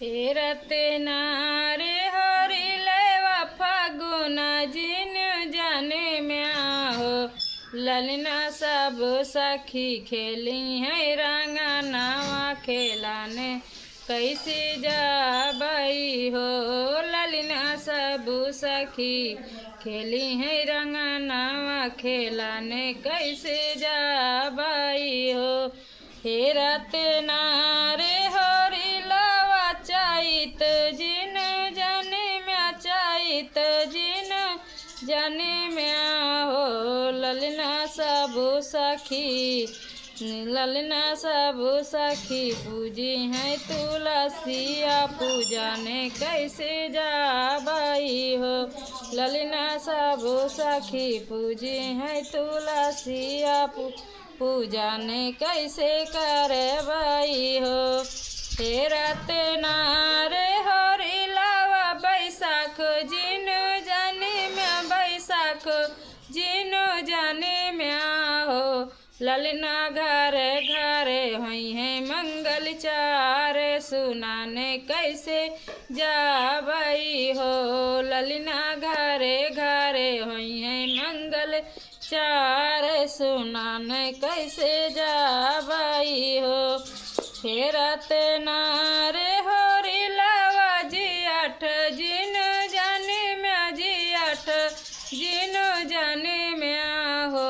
हेरते नारे हरि लेवा फागुना जिन जाने में हो ललना सब सखी खेली है रंगा नावा खेलाने कैसे जाबई हो ललना सब सखी खेली है रंगा नावा खेलाने कैसे जाबई हो हेरत नारे हरि लावा चाइत जिन जाने में चाइत जिन जाने में हो ललना सब सखी ललना सब सखी पूजी है तुलसिया पूजा ने कैसे जाबई हो ललना सब सखी पूजी है तुलसिया पूजा ने कैसे करबई हो हेरत नारे हरि लावा बैसाख जिन जाने में बैसाख जिन जाने में हो ललना घर घरे हुई है मंगल चार सुनाने कैसे जाबई हो ललना घरे घरे हुई है मंगल चार सुनाने कैसे जाबई हो हेरत नारे हरि लावा जी आठ जिन जाने में जी आठ जिन जाने में हो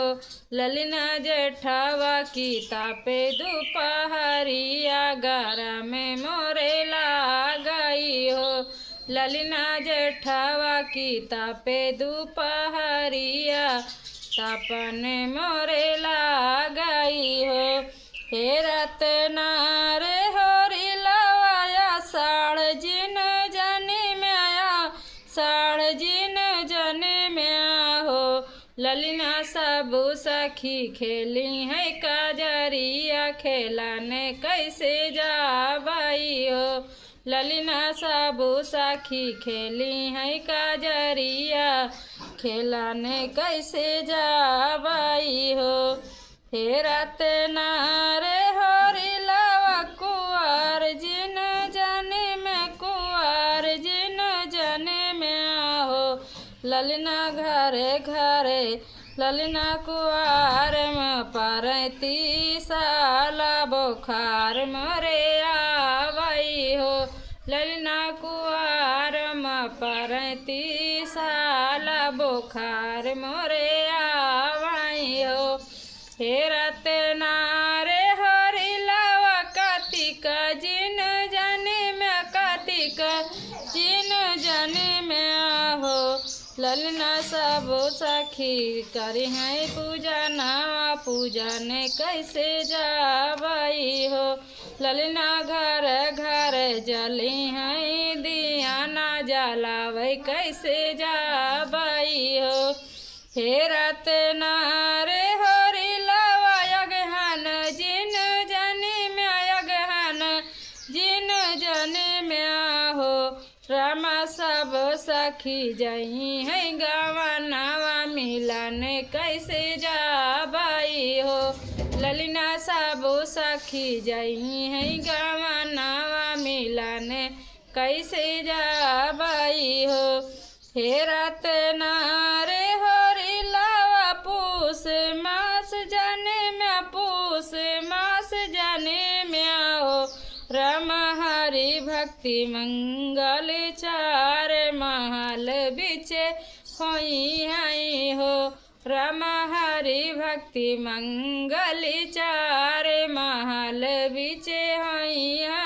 ललना जेठावा की तापे दोपहरिया गारा में मोरे लागई हो ललना जेठावा की तापे दोपहरिया तापन मोरे लागई हो हेरत नारे हरि लावा साड़ जिन जाने में आया साड़ जिन जाने में हो ललना सब सखी खेली है काजरिया खेलाने कैसे जाबई हो ललना सब सखी खेली है काजरिया खेलाने कैसे जाबई हो हेरत नारे हरि लावा कुआर जिन जाने में कुआर जिन जाने में हो ललना घरे घरे ललना कुआर में परती साला बुखार मरे आवई हो ललना कुआर में परती साला बुखार मरे आवई हो हेरत नारे हरि लावा कार्तिक जिन जाने में कार्तिक जिन जाने में हो ललना सब सखी करी है पूजा नावा पूजा ने कैसे जाबई हो ललना घर घर जली है दिया ना जलावे कैसे जाबई हो हेरत नारे हरि लावा यगहन जिन जाने में यगहन जिन जाने में हो रामा सब सखी जही है गावा नावा मिलाने कैसे जाबई हो ललना सब सखी जही है गावा नावा मिलाने कैसे जाबई हो हेरत नारे हरि लावा पूस मास जाने में पूस मास जाने में हो राम हरि भक्ति मंगल चार महल बिचे होई है हो राम हरि भक्ति मंगल चार महल बिचे होई है